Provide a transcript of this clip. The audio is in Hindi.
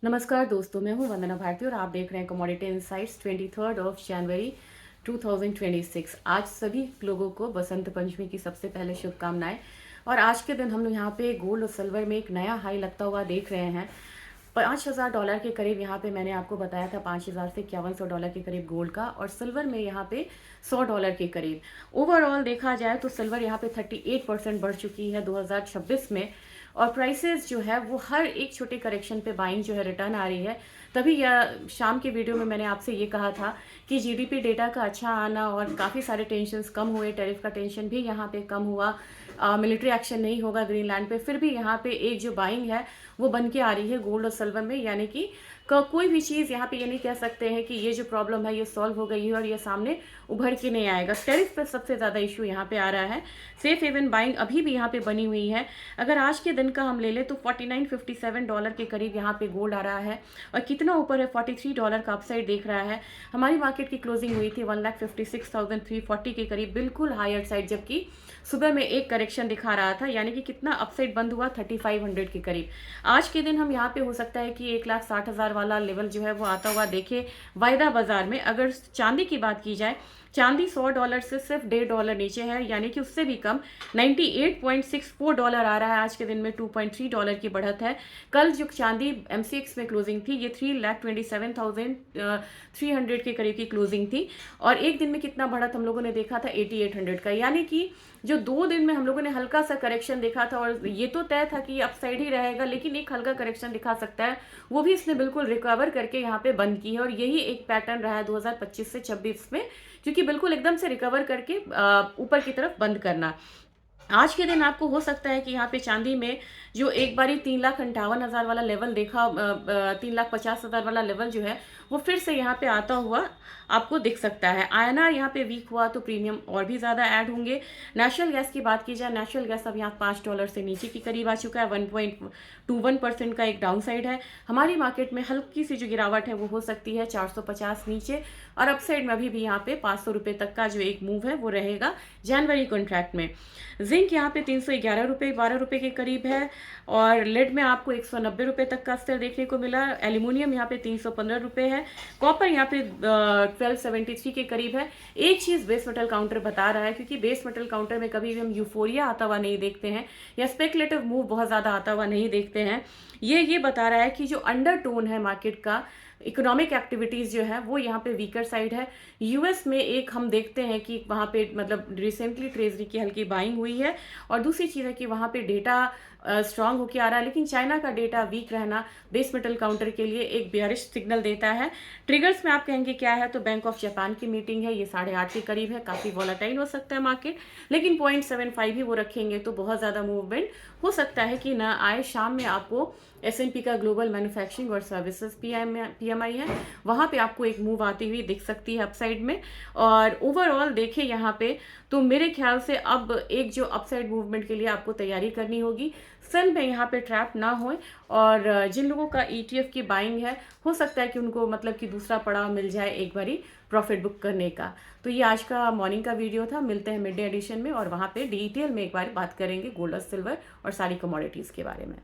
नमस्कार दोस्तों, मैं हूं वंदना भारती और आप देख रहे हैं कमोडिटी इनसाइट्स 23 जनवरी 2026। आज सभी लोगों को बसंत पंचमी की सबसे पहले शुभकामनाएं। और आज के दिन हम लोग यहाँ पे गोल्ड और सिल्वर में एक नया हाई लगता हुआ देख रहे हैं। $5,000 के करीब यहाँ पे मैंने आपको बताया था, 5,000 से $5100 के करीब गोल्ड का, और सिल्वर में यहाँ पे $100 के करीब। ओवरऑल देखा जाए तो सिल्वर यहाँ पे 38% बढ़ चुकी है 2026 में। और प्राइसेस जो है वो हर एक छोटे करेक्शन पे बाइंग जो है रिटर्न आ रही है। तभी यह शाम के वीडियो में मैंने आपसे ये कहा था कि जीडीपी डेटा का अच्छा आना और काफ़ी सारे टेंशन्स कम हुए, टैरिफ का टेंशन भी यहाँ पे कम हुआ, मिलिट्री एक्शन नहीं होगा ग्रीनलैंड पे, फिर भी यहाँ पे एक जो बाइंग है वो बन के आ रही है गोल्ड और सिल्वर में। यानी कि कोई भी चीज़ यहाँ पे ये नहीं कह सकते हैं कि ये जो प्रॉब्लम है ये सॉल्व हो गई है और ये सामने उभर के नहीं आएगा। टैरिफ पे सबसे ज़्यादा इशू यहाँ पे आ रहा है। सेफ हेवन बाइंग अभी भी यहाँ पे बनी हुई है। अगर आज के दिन का हम ले लें तो $49.57 के करीब यहाँ पे गोल्ड आ रहा है। और कितना ऊपर है, $43 का अपसाइड देख रहा है। हमारी मार्केट की क्लोजिंग हुई थी 1,56,340 के करीब, बिल्कुल हायर साइड, जबकि सुबह में एक करेक्शन दिखा रहा था। यानी कि कितना अपसाइड बंद हुआ, 3500 के करीब। आज के दिन हम यहाँ पे हो सकता है कि 1,60,000 वाला लेवल जो है वो आता हुआ देखे वायदा बाजार में। अगर चांदी की बात की जाए, चांदी $100 से सिर्फ $1.5 नीचे है, यानी कि उससे भी कम $98.64 आ रहा है। आज के दिन में $2.3 की बढ़त है। कल जो चांदी एमसीएक्स में क्लोजिंग थी ये 3,27,300 के करीब की क्लोजिंग थी। और एक दिन में कितना बढ़त हम लोगों ने देखा था, 8800 का। यानी कि जो 2 दिन में हम लोगों ने हल्का सा करेक्शन देखा था, और ये तो तय था कि ये अपसाइड ही रहेगा, लेकिन एक हल्का करेक्शन दिखा सकता है, वो भी इसने बिल्कुल रिकवर करके यहाँ पे बंद की है। और यही एक पैटर्न रहा है 2025 से 26 में, क्योंकि बिल्कुल एकदम से रिकवर करके ऊपर की तरफ बंद करना। आज के दिन आपको हो सकता है कि यहाँ पे चांदी में जो एक बारी 3,58,000 वाला लेवल देखा, 3,50,000 वाला लेवल जो है वो फिर से यहाँ पे आता हुआ आपको दिख सकता है। आईएनआर यहाँ पे वीक हुआ तो प्रीमियम और भी ज़्यादा ऐड होंगे। नेशनल गैस की बात की जाए, नेशनल गैस अब यहाँ $5 से नीचे की करीब आ चुका है। 1.21% का एक डाउन साइड है। हमारी मार्केट में हल्की सी जो गिरावट है वो हो सकती है 450 नीचे, और अपसाइड में अभी भी यहाँ पे ₹500 तक का जो एक मूव है वो रहेगा जनवरी कॉन्ट्रैक्ट में। जिंक यहाँ पे ₹311 ₹12 के करीब है। और लेड में आपको ₹190 तक का स्तर देखने को मिला। एल्यूमिनियम यहाँ पे ₹315 है। कॉपर यहाँ पे 1273 के करीब है। एक चीज़ बेस मेटल काउंटर बता रहा है, क्योंकि बेस मेटल काउंटर में कभी भी हम यूफोरिया आता हुआ नहीं देखते हैं या स्पेकुलेटिव मूव बहुत ज़्यादा आता हुआ नहीं देखते हैं। ये बता रहा है कि जो अंडरटोन है मार्केट का, इकोनॉमिक एक्टिविटीज़ जो है वो यहाँ पे वीकर साइड है। यूएस में एक हम देखते हैं कि वहाँ पे मतलब रिसेंटली ट्रेजरी की हल्की बाइंग हुई है। और दूसरी चीज़ है कि वहाँ पे डेटा स्ट्रांग होके आ रहा है, लेकिन चाइना का डेटा वीक रहना बेस मेटल काउंटर के लिए एक बेयरिश सिग्नल देता है। ट्रिगर्स में आप कहेंगे क्या है, तो बैंक ऑफ जापान की मीटिंग है, ये 8:30 के करीब है। काफ़ी वॉलेटाइल हो सकता है मार्केट, लेकिन 0.75 ही वो रखेंगे तो बहुत ज़्यादा मूवमेंट हो सकता है कि ना आए। शाम में आपको एसएनपी का ग्लोबल मैन्युफैक्चरिंग और सर्विसेज पीएमआई है, वहाँ पे आपको एक मूव आती हुई दिख सकती है अपसाइड में। और ओवरऑल देखें यहाँ पे तो मेरे ख्याल से अब एक जो अपसाइड मूवमेंट के लिए आपको तैयारी करनी होगी। सेल में यहाँ पे ट्रैप ना हो। और जिन लोगों का ईटीएफ की बाइंग है, हो सकता है कि उनको मतलब कि दूसरा पड़ाव मिल जाए एक बारी प्रॉफिट बुक करने का। तो ये आज का मॉर्निंग का वीडियो था। मिलते हैं मिड डे एडिशन में, और वहाँ पे डिटेल में एक बार बात करेंगे गोल्ड और सिल्वर और सारी कमोडिटीज़ के बारे में।